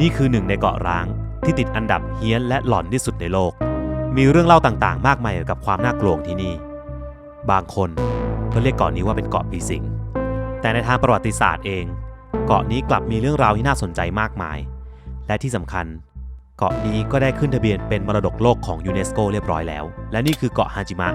นี่คือหนึ่งในเกาะร้างที่ติดอันดับเฮี้ยนและหลอนที่สุดในโลกมีเรื่องเล่าต่างๆมากมายเกี่ยวกับความน่ากลัวที่นี่บางคนก็เรียกเกาะนี้ว่าเป็นเกาะผีสิงแต่ในทางประวัติศาสตร์เองเกาะนี้กลับมีเรื่องราวที่น่าสนใจมากมายและที่สำคัญเกาะนี้ก็ได้ขึ้นทะเบียนเป็นมรดกโลกของยูเนสโกเรียบร้อยแล้วและนี่คือเกาะฮาจิมะ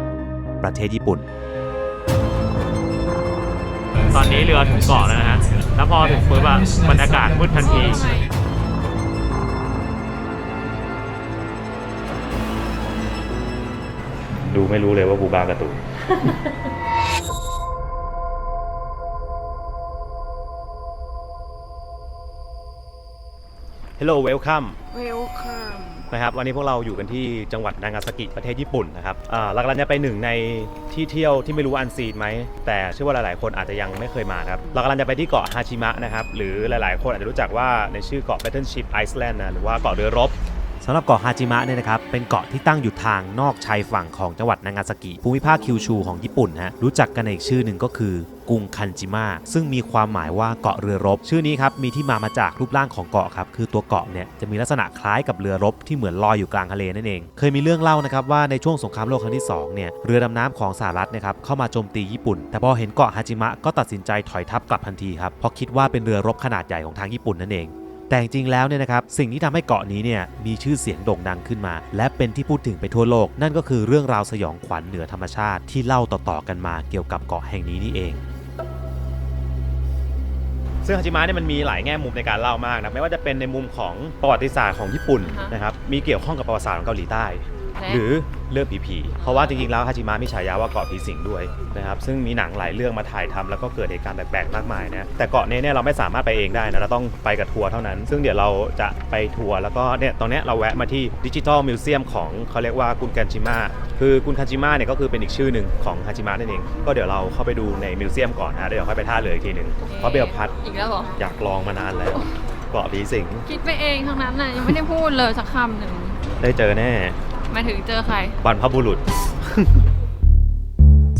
ประเทศญี่ปุ่นตอนนี้เรือถึงเกาะแล้วนะฮะแล้วพอถึงปุ๊บบรรยากาศมืดทันทีดูไม่รู้เลยว่าบูบากระตุกHello Welcome นะครับวันนี้พวกเราอยู่กันที่จังหวัดนางาซากิประเทศญี่ปุ่นนะครับเรากำลังจะไปหนึ่งในที่เที่ยวที่ไม่รู้อันซีนไหมแต่เชื่อว่าหลายๆคนอาจจะยังไม่เคยมาครับเรากำลังจะไปที่เกาะฮาจิมะนะครับหรือหลายๆคนอาจจะรู้จักว่าในชื่อเกาะ Battleship Island นะหรือว่าเกาะเรือรบสำหรับเกาะฮาจิมะเนี่ยนะครับเป็นเกาะที่ตั้งอยู่ทางนอกชายฝั่งของจังหวัดนางาซากิภูมิภาคคิวชูของญี่ปุ่นฮะรู้จักกันในอีกชื่อหนึ่งก็คือกรุงคันจิมะซึ่งมีความหมายว่าเกาะเรือรบชื่อนี้ครับมีที่มาจากรูปร่างของเกาะครับคือตัวเกาะเนี่ยจะมีลักษณะคล้ายกับเรือรบที่เหมือนลอยอยู่กลางทะเลนั่นเองเคยมีเรื่องเล่านะครับว่าในช่วงสงครามโลกครั้งที่2เนี่ยเรือดำน้ำของสหรัฐนะครับเข้ามาโจมตีญี่ปุ่นแต่พอเห็นเกาะฮาจิมะก็ตัดสินใจถอยทัพกลับทันทีครับเพราะคิดว่าเป็นเรือรบขนาดใหญ่ของทางญี่ปุ่นนั่นเองแต่จริงๆแล้วเนี่ยนะครับสิ่งที่ทำให้เกาะนี้เนี่ยมีชื่อเสียงโด่งดังขึ้นมาและเป็นที่พูดถึงไปทั่วโลกนั่นก็คือเรื่องราวสยองขวัญเหนือธรรมชาติที่เล่าต่อๆกันมาเกี่ยวกับเกาะแห่งนี้นี่เองซึ่งฮาจิมะเนี่ยมันมีหลายแง่มุมในการเล่ามากนะไม่ว่าจะเป็นในมุมของประวัติศาสตร์ของญี่ปุ่นนะครับมีเกี่ยวข้องกับประวัติศาสตร์ของเกาหลีใต้หรือเรื่องผีๆเพราะว่าจริงๆแล้วฮาจิมะมีฉายาว่าเกาะผีสิงด้วยนะครับซึ่งมีหนังหลายเรื่องมาถ่ายทำแล้วก็เกิดเหตุการณ์แปลกๆมากมายนะแต่เกาะนี้เนี่ยเราไม่สามารถไปเองได้นะเราต้องไปกับทัวร์เท่านั้นซึ่งเดี๋ยวเราจะไปทัวร์แล้วก็เนี่ยตอนนี้เราแวะมาที่ดิจิทัลมิวเซียมของเขาเรียกว่ากุนคันจิมะคือกุนคันจิมะเนี่ยก็คือเป็นอีกชื่อหนึ่งของฮาจิมะนั่นเองก็เดี๋ยวเราเข้าไปดูในมิวเซียมก่อนนะเดี๋ยวค่อยไปท่าเรืออีกทีนึงเพราะเบลพัดอีกแล้วเหรออยากลองมานานแล้วเกาะผีสิงคิดไปเองทั้งนั้นน่ะยังไม่ได้พูดเลยสักคำหนึ่งได้เจอแน่มาถึงเจอใครบรรพบุรุษ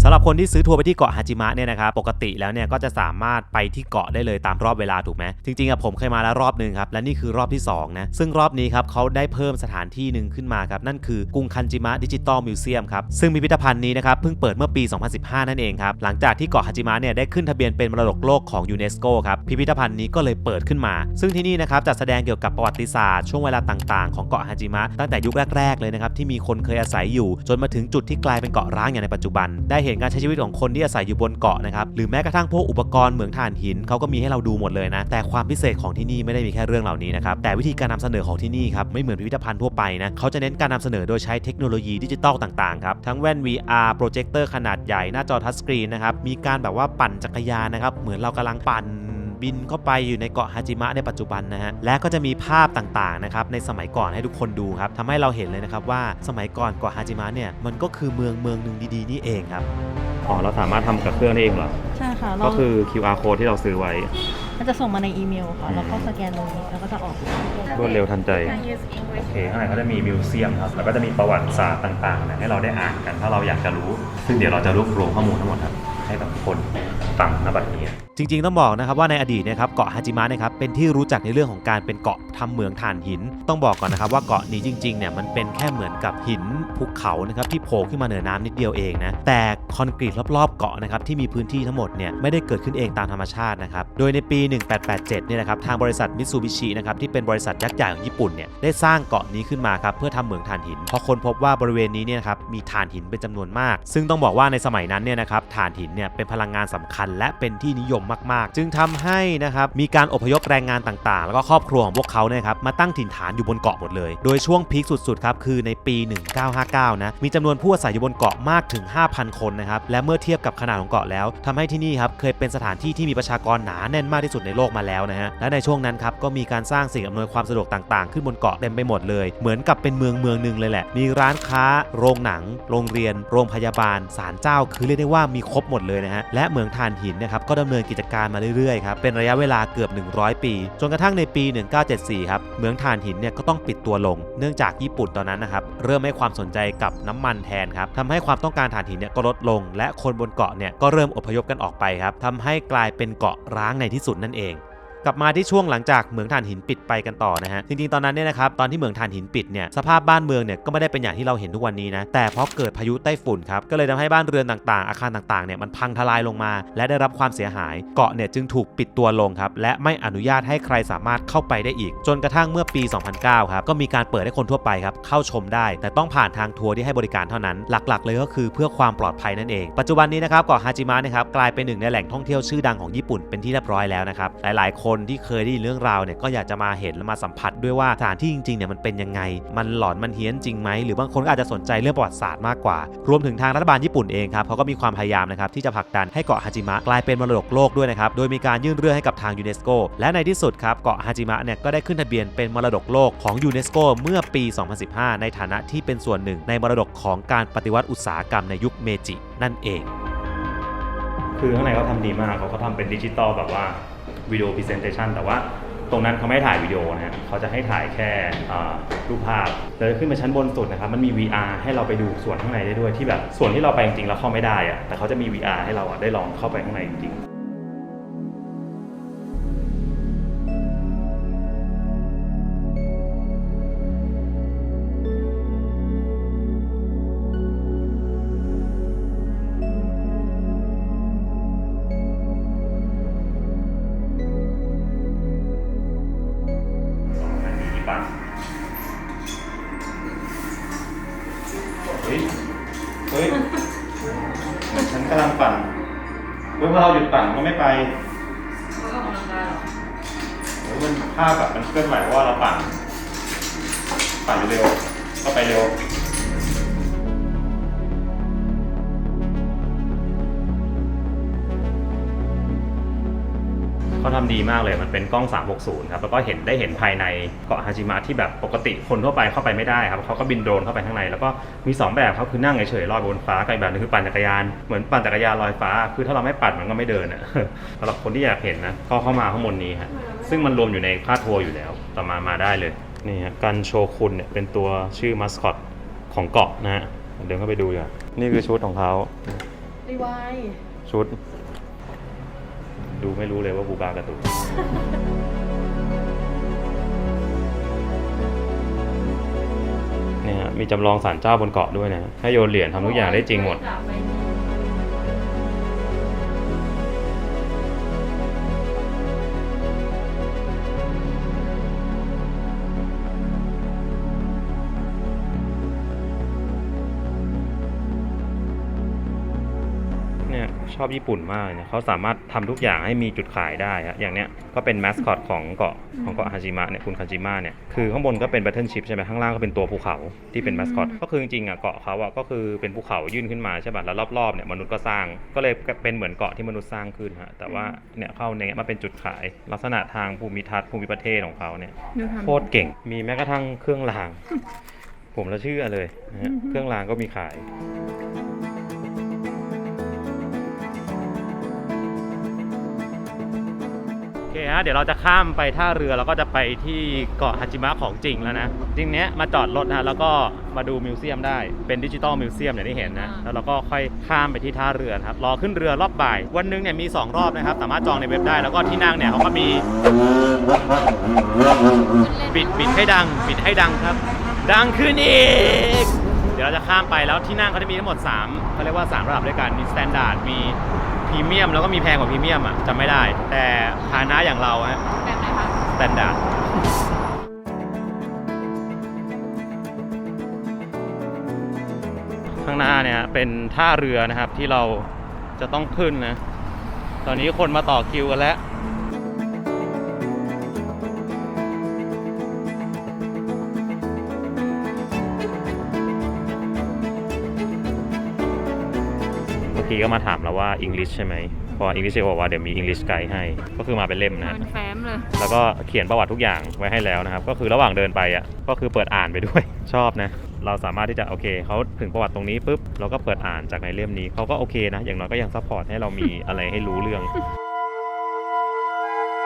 สำหรับคนที่ซื้อทัวร์ไปที่เกาะฮาจิมะเนี่ยนะครับปกติแล้วเนี่ยก็จะสามารถไปที่เกาะได้เลยตามรอบเวลาถูกไหมจริงๆผมเคยมาแล้วรอบนึงครับและนี่คือรอบที่2นะซึ่งรอบนี้ครับเขาได้เพิ่มสถานที่หนึ่งขึ้นมาครับนั่นคือกรุงคันจิมะดิจิตอลมิวเซียมครับซึ่งพิพิธภัณฑ์นี้นะครับเพิ่งเปิดเมื่อปี 2015 นั่นเองครับหลังจากที่เกาะฮาจิมะเนี่ยได้ขึ้นทะเบียนเป็นมรดกโลกของยูเนสโกครับพิพิธภัณฑ์นี้ก็เลยเปิดขึ้นมาซึ่งที่นี่นะครับจัดแสดงเกี่ยวกับประวัติศาสตร์ช่วงเวลาต่างๆของเกาะฮาจิมะตั้งแต่ยุคแรกๆเลยนะครับที่มีคนเคยอาศัยอยู่จนมาถึงจุดที่กลายเป็นเกาะร้างอย่างในปัจจุบันได้เห็นการใช้ชีวิตของคนที่อาศัยอยู่บนเกาะนะครับหรือแม้กระทั่งพวกอุปกรณ์เหมืองถ่านหินเขาก็มีให้เราดูหมดเลยนะแต่ความพิเศษของที่นี่ไม่ได้มีแค่เรื่องเหล่านี้นะครับแต่วิธีการนำเสนอของที่นี่ครับไม่เหมือนพิพิธภัณฑ์ทั่วไปนะเขาจะเน้นการนำเสนอโดยใช้เทคโนโลยีดิจิตอลต่างๆครับทั้งแว่น VR โปรเจคเตอร์ขนาดใหญ่หน้าจอทัชสกรีนนะครับมีการแบบว่าปั่นจักรยานนะครับเหมือนเรากำลังปั่นบินเข้าไปอยู่ในเกาะฮาจิมะในปัจจุบันนะฮะและก็จะมีภาพต่างๆนะครับในสมัยก่อนให้ทุกคนดูครับทำให้เราเห็นเลยนะครับว่าสมัยก่อนเกาะฮาจิมะเนี่ยมันก็คือเมืองหนึ่งดีๆนี่เองครับอ๋อเราสามารถทำกับเครื่องได้เองเหรอใช่ค่ะก็คือ QR code ที่เราซื้อไว้มันจะส่งมาในอีเมลค่ะแล้วก็สแกนตรงนี้แล้วก็จะออกรวดเร็วทันใจโอเคข้างในเขาจะมีมิวเซียมครับแล้วก็จะมีประวัติศาสตร์ต่างๆนะให้เราได้อ่านกันถ้าเราอยากจะรู้ซึ่งเดี๋ยวเราจะรวบรวมข้อมูลทั้งหมดครับให้กับคนฟังณบัดนี้จริงๆต้องบอกนะครับว่าในอดีตนะครับเกาะฮาจิมะนะครับเป็นที่รู้จักในเรื่องของการเป็นเกาะทำเหมืองถ่านหินต้องบอกก่อนนะครับว่าเกาะนี้จริงๆเนี่ยมันเป็นแค่เหมือนกับหินภูเขานะครับที่โผล่ขึ้นมาเหนือน้ำนิดเดียวเองนะแต่คอนกรีตรอบๆเกาะนะครับที่มีพื้นที่ทั้งหมดเนี่ยไม่ได้เกิดขึ้นเองตามธรรมชาตินะครับโดยในปี 1887 เนี่ยนะครับทางบริษัทมิตซูบิชินะครับที่เป็นบริษัทยักษ์ใหญ่ของญี่ปุ่นเนี่ยได้สร้างเกาะนี้ขึ้นมาครับเพื่อทำเหมืองถ่านหินเพราะคนพบว่าบริเวณนี้เนี่ยครับมีถ่านหินเป็นจำนวนมากซึ่งต้องบอกว่าในสมัยนั้นเนี่ยนะครับถ่านหินเนี่ยเป็นพลังงานสำคัญและเป็นที่นิยมมากๆจึงทำให้นะครับมีการอพยพแรงงานต่างๆแล้วก็ครอบครัวของพวกเขาเนี่ยครับมาตั้งถิ่นฐานอยู่บนเกาะหมดเลยโดยช่วงพีคสุดๆครับคือในปี 1959 นะมีจำนวนผู้อาศัยอยู่บนเกาะมากถึง 5,000 คนนะครับและเมื่อเทียบกับขนาดของเกาะแล้วทำให้ที่นี่ครับเคยเป็นสถานที่ที่มีประชากรหนาแน่นมากที่สุดในโลกมาแล้วนะฮะและในช่วงนั้นครับก็มีการสร้างสิ่งอำนวยความสะดวกต่างๆขึ้นบนเกาะเต็มไปหมดเลยเหมือนกับเป็นเมืองนึงเลยแหละมีร้านค้าโรงหนังโรงเรียนโรงพยาบาลศาลเจ้าคือเรียกได้ว่ามีครบหมดเลยนะฮะและเหมืองถ่านหินนะครับก็ดำเนินกิจการมาเรื่อยๆครับเป็นระยะเวลาเกือบ100 ปีจนกระทั่งในปี 1974 ครับเหมืองถ่านหินเนี่ยก็ต้องปิดตัวลงเนื่องจากญี่ปุ่นตอนนั้นนะครับเริ่มให้ความสนใจกับน้ำมันแทนครับทำให้ความต้องการถ่านหินเนี่ยก็ลดลงและคนบนเกาะเนี่ยก็เริ่มอพยพกันออกไปครับทำให้กลายเป็นเกาะร้างในที่สุดนั่นเอง กลับมาที่ช่วงหลังจากเหมืองถ่านหินปิดไปกันต่อนะฮะจริงๆตอนนั้นเนี่ยนะครับตอนที่เหมืองถ่านหินปิดเนี่ยสภาพบ้านเมืองเนี่ยก็ไม่ได้เป็นอย่างที่เราเห็นทุกวันนี้นะแต่เพราะเกิดพายุไต้ฝุ่นครับก็เลยทำให้บ้านเรือนต่างๆอาคารต่างๆเนี่ยมันพังทลายลงมาและได้รับความเสียหายเกาะเนี่ยจึงถูกปิดตัวลงครับและไม่อนุญาตให้ใครสามารถเข้าไปได้อีกจนกระทั่งเมื่อปี 2009 ครับก็มีการเปิดให้คนทั่วไปครับเข้าชมได้แต่ต้องผ่านทางทัวร์ที่ให้บริการเท่านั้นหลักๆเลยก็คือเพื่อความปลอดภัยนั่นเองปัจจุบันนี้นะครับเกาะฮาจิมะนะครับกลายเป็นหนึ่งในแหล่งท่องเที่ยวชื่อดังของญี่ปุ่นเป็นที่เรียบร้อยแล้วนะครับหลายๆคนที่เคยได้ยินเรื่องราวเนี่ยก็อยากจะมาเห็นและมาสัมผัสด้วยว่าสถานที่จริงๆเนี่ยมันเป็นยังไงมันหลอนมันเฮี้ยนจริงไหมหรือบางคนก็อาจจะสนใจเรื่องประวัติศาสตร์มากกว่ารวมถึงทางรัฐบาลญี่ปุ่นเองครับเขาก็มีความพยายามนะครับที่จะผลักดันให้เกาะฮาจิมะกลายเป็นมรดกโลกด้วยนะครับโดยมีการยื่นเรื่องให้กับทางยูเนสโกและในที่สุดครับเกาะฮาจิมะเนี่ยก็ได้ขึ้นทะเบียนเป็นมรดกโลกของยูเนสโกเมื่อปี 2015 ในฐานะที่เป็นส่วนหนึ่งในมรดกของการปฏิวัติอุตสาหกรรมในยุคเมจินั่นเองคือข้างในเขาทำดีมากเขาก็ทำเป็นดิจิตอลแบบว่าวิดีโอพรีเซนเทชันแต่ว่าตรงนั้นเขาไม่ถ่ายวิดีโอนะฮะเขาจะให้ถ่ายแค่รูปภาพแล้วขึ้นมาชั้นบนสุดนะครับมันมี VR ให้เราไปดูส่วนข้างในได้ด้วยที่แบบส่วนที่เราไปจริงๆแล้วเข้าไม่ได้อะแต่เขาจะมี VR ให้เราได้ลองเข้าไปข้างในจริงๆเฮ้ยฉันกำลังปั่นเมื่อเราหยุดปั่นก็ไม่ไปมันภาพแบบมันเคลื่อนไหวว่าเราปั่นเร็วก็ไปเร็วเขาทำดีมากเลยมันเป็นกล้อง360ครับแล้วก็ได้เห็นภายในเกาะฮาจิมะที่แบบปกติคนทั่วไปเข้าไปไม่ได้ครับเขาก็บินโดรนเข้าไปข้างในแล้วก็มี2แบบเขาคือนั่งเฉยๆลอยบนฟ้ากับอีกแบบนึงคือปั่นจักรยานเหมือนปั่นจักรยานลอยฟ้าคือถ้าเราไม่ปั่นมันก็ไม่เดินอ่ะสำหรับคนที่อยากเห็นนะก็เข้ามาข้างบนนี้ฮะซึ่งมันรวมอยู่ในค่าทัวร์อยู่แล้วต่อมาได้เลยนี่ฮะกันโชคุนเนี่ยเป็นตัวชื่อมัสคอตของเกาะนะฮะเดินเข้าไปดูอย่างนี่คือชุดของเขารีไวชุดดูไม่รู้เลยว่าบูบาการ์ตูนเนี่ยมีจำลองศาลเจ้าบนเกาะด้วยนะให้โยนเหรียญทำทุกอย่างได้จริงหมดชอบญี่ปุ่นมากเนี่ยเขาสามารถทำทุกอย่างให้มีจุดขายได้ฮะอย่างเนี้ยก็เป็นแมสคอตของเกาะฮาจิมะเนี่ยคุณคาจิมะเนี่ยคือข้างบนก็เป็นแบทเทิลชิพใช่ไหมข้างล่างก็เป็นตัวภูเขาที่เป็นแมสคอตก็คือจริงๆอ่ะเกาะเขาอ่ะก็คือเป็นภูเขายื่นขึ้นมาใช่ป่ะแล้วรอบๆเนี่ยมนุษย์ก็สร้างก็เลยเป็นเหมือนเกาะที่มนุษย์สร้างขึ้นฮะแต่ว่าเนี่ยเข้าเนี่ยมาเป็นจุดขายลักษณะทางภูมิทัศน์ภูมิประเทศของเขาเนี่ยโคตรเก่งมีแม้กระทั่งเครื่องรางผมละเชื่อเลยนะฮะเครื่องรางก็มีขายโอเคฮะเดี๋ยวเราจะข้ามไปท่าเรือแล้วก็จะไปที่เกาะฮาจิมะของจริงแล้วนะจริงเนี้ยมาจอดรถนะแล้วก็มาดูมิวเซียมได้เป็นดิจิตอลมิวเซียมอย่างที่เห็นนะแล้วเราก็ค่อยข้ามไปที่ท่าเรือครับรอขึ้นเรือรอบบ่ายวันนึงเนี่ยมี2รอบนะครับสามารถจองในเว็บได้แล้วก็ที่นั่งเนี่ยเขาก็มีบิดให้ดังครับดังขึ้นอีกเดี๋ยวเราจะข้ามไปแล้วที่นั่งเขาจะมีทั้งหมด3เขาเรียกว่า3ระดับด้วยกันมีสแตนดาร์ดมีพรีเมียมแล้วก็มีแพงกว่าพรีเมียมอ่ะจำไม่ได้แต่ฐานะอย่างเราฮะแบบไหนคะสแตนดาร์ดข้างหน้าเนี่ยเป็นท่าเรือนะครับที่เราจะต้องขึ้นนะตอนนี้คนมาต่อคิวกันแล้วก็มาถามแล้วว่า English ใช่ไหมพอ English บอกว่าเดี๋ยวมี English Guide ให้ก็คือมาเป็นเล่มนะแฟ้มเลยแล้วก็เขียนประวัติทุกอย่างไว้ให้แล้วนะครับก็คือระหว่างเดินไปอ่ะก็คือเปิดอ่านไปด้วยชอบนะเราสามารถที่จะโอเคเขาถึงประวัติตรงนี้ปุ๊บเราก็เปิดอ่านจากในเล่มนี้เขาก็โอเคนะอย่างน้อยก็ยังซัพพอร์ตให้เรามีอะไรให้รู้เรื่อง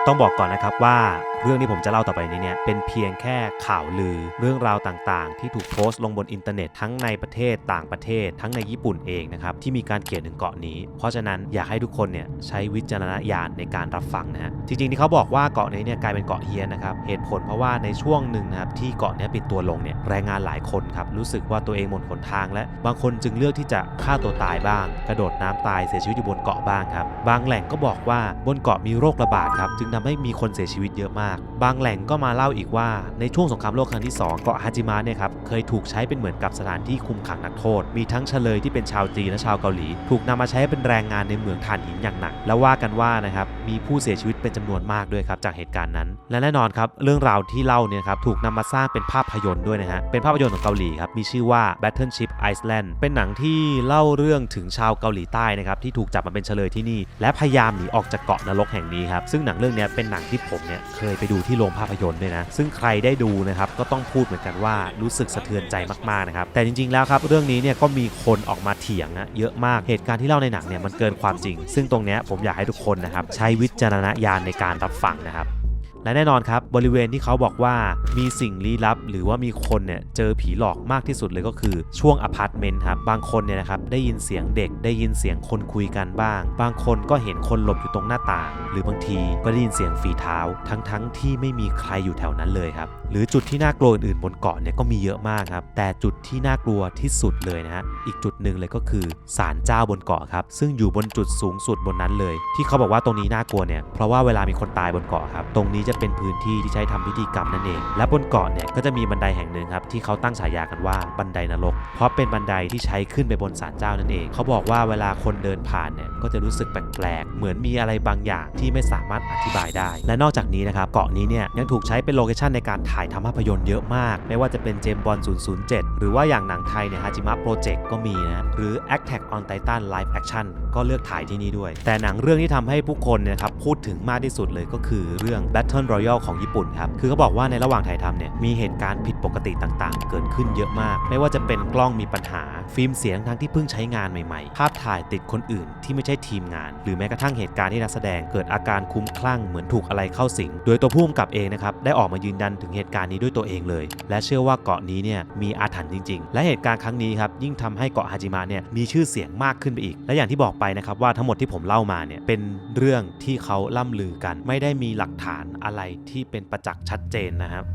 ต้องบอกก่อนนะครับว่า เรื่องที่ผมจะเล่าต่อไปนี้เนี่ยเป็นเพียงแค่ข่าวลือเรื่องราวต่างๆที่ถูกโพสต์ลงบนอินเทอร์เน็ตทั้งในประเทศต่างประเทศทั้งในญี่ปุ่นเองนะครับที่มีการเขียนถึงเกาะนี้เพราะฉะนั้นอยากให้ทุกคนเนี่ยใช้วิจารณญาณในการรับฟังนะฮะจริงๆที่เขาบอกว่าเกาะนี้เนี่ยกลายเป็นเกาะเฮี้ยนนะครับเหตุผลเพราะว่าในช่วงหนึ่งนะครับที่เกาะนี้ปิดตัวลงเนี่ยแรงงานหลายคนครับรู้สึกว่าตัวเองหมดหนทางและบางคนจึงเลือกที่จะฆ่าตัวตายบ้างกระโดดน้ำตายเสียชีวิตอยู่บนเกาะบ้างครับบางแหล่งก็บอกว่าบนเกาะมีโรคระบาดครับจึงทำให้มีคนเสียชีวิตเยอะมากบางแหล่งก็มาเล่าอีกว่าในช่วงสงครามโลกครั้งที่2เกาะฮาจิมะเนี่ยครับเคยถูกใช้เป็นเหมือนกับสถานที่คุมขังนักโทษมีทั้งเฉลยที่เป็นชาวจีนและชาวเกาหลีถูกนำมาใช้เป็นแรงงานในเหมืองถ่านหินอย่างหนักและว่ากันว่านะครับมีผู้เสียชีวิตเป็นจำนวนมากด้วยครับจากเหตุการณ์นั้นและแน่นอนครับเรื่องราวที่เล่าเนี่ยครับถูกนำมาสร้างเป็นภาพยนตร์ด้วยนะฮะเป็นภาพยนตร์ของเกาหลีครับมีชื่อว่า Battleship Island เป็นหนังที่เล่าเรื่องถึงชาวเกาหลีใต้นะครับที่ถูกจับมาเป็นเฉลยที่นี่และพยายามหนีออกจากเกาะนรกแห่งนี้ครับซึ่งหนังเรื่องนี้เป็นหนังที่ผมเนี่ยเคยไปดูที่โรงภาพยนตร์ด้วยนะซึ่งใครได้ดูนะครับก็ต้องพูดเหมือนกันว่ารู้สึกสะเทือนใจมากๆนะครับแต่จริงๆแล้วครับเรื่องนี้เนี่ยก็มีคนออกมาเถียงนะเยอะมากเหตุการณ์ที่เล่าในหนังเนี่ยมันเกินความจริงซึ่งตรงเนี้ยผมอยากให้ทุกคนนะครับใช้วิจารณญาณในการรับฟังนะครับและแน่นอนครับบริเวณที่เขาบอกว่ามีสิ่งลี้ลับหรือว่ามีคนเนี่ยเจอผีหลอกมากที่สุดเลยก็คือช่วงอพาร์ตเมนต์ครับบางคนเนี่ยนะครับได้ยินเสียงเด็กได้ยินเสียงคนคุยกันบ้างบางคนก็เห็นคนหลบอยู่ตรงหน้าต่างหรือบางทีก็ได้ยินเสียงฝีเท้าทั้งที่ไม่มีใครอยู่แถวนั้นเลยครับหรือจุดที่น่ากลัวอื่นๆบนเกาะเนี่ยก็มีเยอะมากครับแต่จุดที่น่ากลัวที่สุดเลยนะฮะอีกจุดหนึ่งเลยก็คือศาลเจ้าบนเกาะครับซึ่งอยู่บนจุดสูงสุดบนนั้นเลยที่เขาบอกว่าตรงนี้น่ากลัวเนี่ยเพราะว่าเวลามีคนตายบนเกาะครับตรงนี้จะเป็นพื้นที่ที่ใช้ทำพิธีกรรมนั่นเองและบนเกาะเนี่ยก็จะมีบันไดแห่งหนึ่งครับที่เขาตั้งฉายากันว่าบันไดนรกเพราะเป็นบันไดที่ใช้ขึ้นไปบนศาลเจ้านั่นเองเขาบอกว่าเวลาคนเดินผ่านเนี่ยก็จะรู้สึกแปลกๆเหมือนมีอะไรบางอย่างที่ไม่สามารถอธิบายได้และนอกจากนี้นะครับเกาะนี้เนี่ยยังถูกใช้เป็นโลเคชั่นในการถ่ายทำภาพยนตร์เยอะมากไม่ว่าจะเป็นเจมส์บอนด์ 007 หรือว่าอย่างหนังไทยเนี่ยฮาจิมะโปรเจกต์ก็มีนะหรือ Attack on Titan Live Action ก็เลือกถ่ายที่นี่ด้วยแต่หนังเรื่องที่ทำให้ผู้คนเนี่ยครับพูดถึงมากที่สุดเลยก็คือเรื่อง Battle Royale ของญี่ปุ่นครับคือเขาบอกว่าในระหว่างถ่ายทำเนี่ยมีเหตุการณ์ผิดปกติต่างๆเกิดขึ้นเยอะมากไม่ว่าจะเป็นกล้องมีปัญหาฟิล์มเสียงทั้งที่เพิ่งใช้งานใหม่ๆภาพถ่ายติดคนอื่นที่ไม่ใช่ทีมงานหรือแม้กระทั่งเหตุการณ์ที่นักแสดงเกิดอาการคลุ้มคลั่งเหมือนถูกอะไรเข้าสิงโดยตัวผู้กำกับเองนะครับได้ออกมายืนยันถึงเหตุการณ์นี้ด้วยตัวเองเลยและเชื่อว่าเกาะนี้เนี่ยมีอาถรรพ์จริงๆและเหตุการณ์ครั้งนี้ครับยิ่งทำให้เกาะฮาจิมะเนี่ยมีชื่อเสียงมากขึ้นไปอีกและอย่างที่บอกไปนะครับว่าทั้งหมดที่ผมเล่ามาเนี่ยเป็นเรื่องที่เขาล่ำลือกันไม่ได้มีหลักฐานอะไรที่เป็นประจักษ์ชัดเจนนะครับ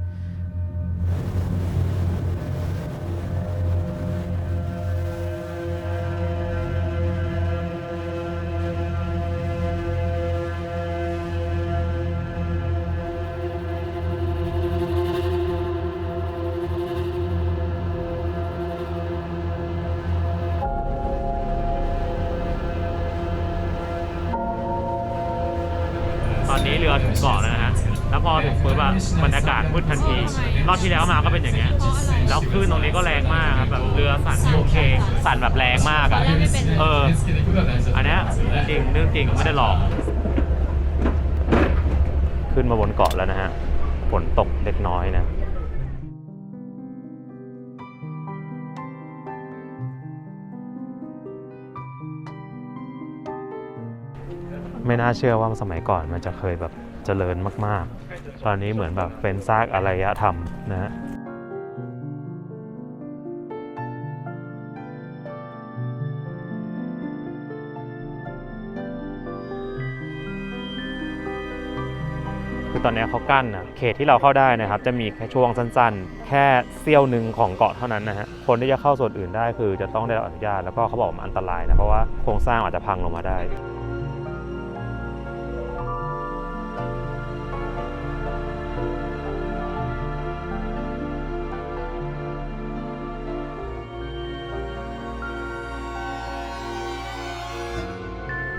ตอนนี้เรือถึงเกาะแล้วนะฮะแล้วพอถึงปุ๊บอะบรรยากาศมืดทันทีรอบที่แล้วมาก็เป็นอย่างเงี้ยแล้วคลื่นตรงนี้ก็แรงมากครับแบบเรือสั่นโอเคสั่นแบบแรงมากอะอันนี้จริงเรื่องจริงไม่ได้หลอกขึ้นมาบนเกาะแล้วนะฮะฝนตกเล็กน้อยนะไม่น่าเชื่อว่าสมัยก่อนมันจะเคยแบบเจริญมากๆตอนนี้เหมือนแบบเป็นซากอารยธรรมนะฮะคือตอนนี้เขากั้นนะเขตที่เราเข้าได้นะครับจะมีแค่ช่วงสั้นๆแค่เสี้ยวหนึ่งของเกาะเท่านั้นนะฮะคนที่จะเข้าส่วนอื่นได้คือจะต้องได้รับอนุญาตแล้วก็เขาบอกมันอันตรายนะเพราะว่าโครงสร้างอาจจะพังลงมาได้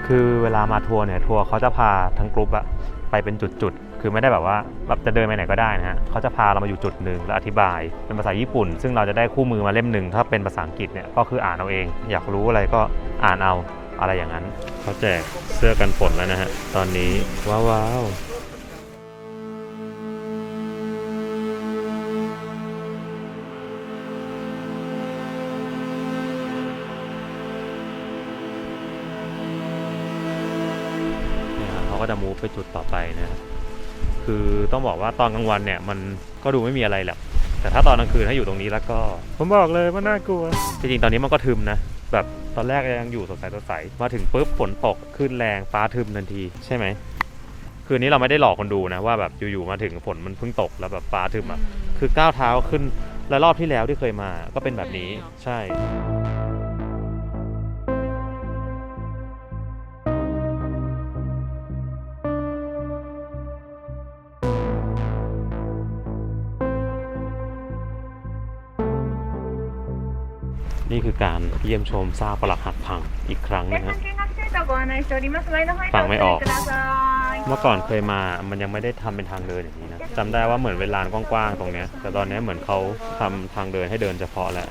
คือเวลามาทัวร์เนี่ยทัวร์เขาจะพาทั้งกลุ่มอะไปเป็นจุดๆคือไม่ได้แบบว่าแบบจะเดินไปไหนก็ได้นะฮะเขาจะพาเรามาอยู่จุดหนึ่งแล้วอธิบายเป็นภาษาญี่ปุ่นซึ่งเราจะได้คู่มือมาเล่มหนึ่งถ้าเป็นภาษาอังกฤษเนี่ยก็คืออ่านเอาเองอยากรู้อะไรก็อ่านเอาอะไรอย่างนั้นเขาแจกเสื้อกันฝนแล้วนะฮะตอนนี้ว้าวเขาก็จะมูฟไปจุดต่อไปนะ คือต้องบอกว่าตอนกลางวันเนี่ยมันก็ดูไม่มีอะไรแหละแต่ถ้าตอนกลางคืนถ้าอยู่ตรงนี้แล้วก็ผมบอกเลยว่าน่ากลัวจริงๆตอนนี้มันก็ทึมนะแบบตอนแรกยังอยู่สดใสมาถึงปุ๊บฝนตกขึ้นแรงฟ้าทึมทันทีใช่ไหมคืนนี้เราไม่ได้หลอกคนดูนะว่าแบบอยู่ๆมาถึงฝนมันเพิ่งตกแล้วแบบฟ้าทึมอ่ะคือก้าวเท้าขึ้นและรอบที่แล้วที่เคยมาก็เป็นแบบนี้ใช่นี่คือการเยี่ยมชมซากปรักหักพังอีกครั้งนะฮะฟังไม่ออกเมื่อก่อนเคยมามันยังไม่ได้ทำเป็นทางเดินอย่างนี้นะจำได้ว่าเหมือนเป็นลานกว้างๆตรงเนี้ยแต่ตอนนี้เหมือนเขาทำทางเดินให้เดินเฉพาะแล้ว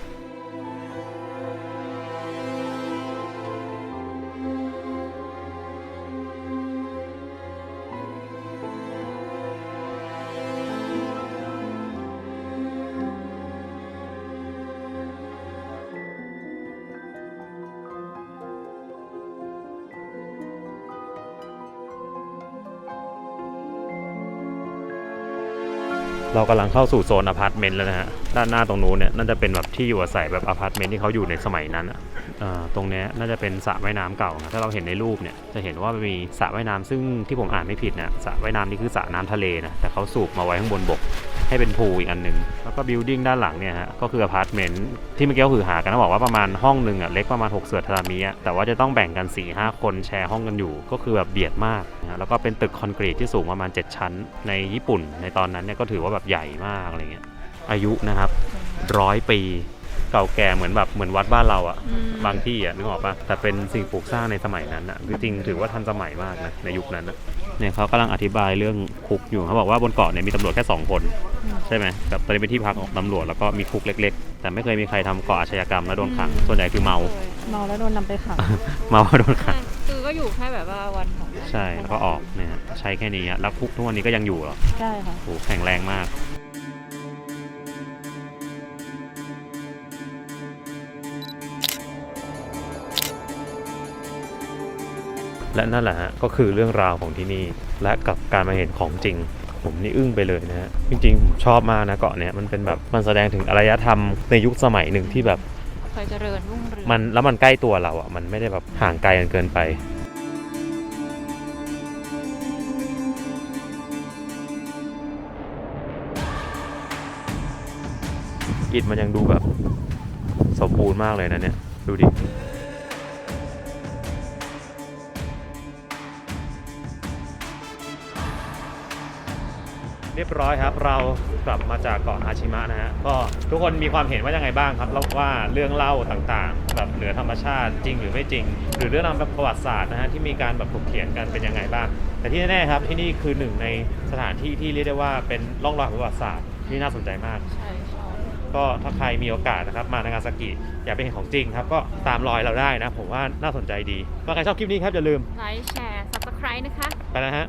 เรากำลังเข้าสู่โซนอพาร์ตเมนต์แล้วนะฮะด้านหน้าตรงนู้นเนี่ยน่าจะเป็นแบบที่อยู่อาศัยแบบอพาร์ตเมนต์ที่เขาอยู่ในสมัยนั้นตรงนี้น่าจะเป็นสระว่ายน้ำเก่านะถ้าเราเห็นในรูปเนี่ยจะเห็นว่ามีสระว่ายน้ำซึ่งที่ผมอ่านไม่ผิดนะสระว่ายน้ำนี่คือสระน้ำทะเลนะแต่เขาสูบมาไว้ข้างบนบกให้เป็นพูลอีกอันหนึ่งแล้วก็บิลดิ้งด้านหลังเนี่ยฮะก็คืออพาร์ตเมนต์ที่เมื่อกี้เราคือหากันนะบอกว่าประมาณห้องหนึ่งเล็กประมาณ6 เสื่อทารามิแต่ว่าจะต้องแบ่งกัน 4-5 คนแชร์ห้องกันอยู่ก็คือแบบเบียดมากนะแล้วก็เป็นตึกคอนกรีตที่สูงประมาณ7 ชั้นในญี่ปุ่นในตอนนั้นเนี่ยก็ถือว่าแบบใหญ่มากอะไรเงี้ยอายุนะครับ100 ปีเก่าแก่เหมือนวัดบ้านเราอะบางที่นึกออกปะแต่เป็นสิ่งปลูกสร้างในสมัยนั้นอะจริงๆถือว่าทันสมัยมากนะในยุคนั้นนะเนี่ยเขากำลังอธิบายเรื่องคุกอยู่เขาบอกว่าบนเกาะเนี่ยมีตำรวจแค่2 คนใช่ไหมกับตอนนี้เป็นที่พักของตำรวจแล้วก็มีคุกเล็กๆแต่ไม่เคยมีใครทำก่ออาชญากรรมและโดนขังส่วนใหญ่คือเมาแล้วโดนนำไปขัง เมาแล้วโดนขัง คือก็อยู่แค่แบบว่าวันของ ใช่แล้วก็ออกเนี่ยใช้แค่นี้แล้วคุกทุกวันนี้ก็ยังอยู่หรอใช่ค่ะโหแข็งแรงมากและนั่นแหละฮะก็คือเรื่องราวของที่นี่และกับการมาเห็นของจริงผมนี่อึ้งไปเลยนะฮะจริงๆผมชอบมากนะเกาะเนี้ยมันเป็นแบบมันแสดงถึงอารยธรรมในยุคสมัยหนึ่งที่แบบเคยเจริญรุ่งเรืองมันใกล้ตัวเราอ่ะมันไม่ได้แบบห่างไกลกันเกินไปอิฐมันยังดูแบบสมบูรณ์มากเลยนะเนี่ยดูดิเรียบร้อยครับเรากลับมาจากเกาะอาชิมะนะฮะก็ทุกคนมีความเห็นว่ายังไงบ้างครับว่าเรื่องเล่าต่างๆแบบเหนือธรรมชาติจริงหรือไม่จริงหรือเรื่องราวแบบประวัติศาสตร์นะฮะที่มีการแบบถกเถียงกันเป็นยังไงบ้างแต่ที่แน่ๆครับที่นี่คือหนึ่งในสถานที่ที่เรียกได้ว่าเป็นร่องรอยประวัติศาสตร์ที่น่าสนใจมากใช่ก็ถ้าใครมีโอกาสนะครับมานางาซากิอยากไปเห็นของจริงครับก็ตามรอยเราได้นะผมว่าน่าสนใจดีถ้าใครชอบคลิปนี้ครับอย่าลืมไลค์แชร์ Subscribe นะคะไปนะฮะ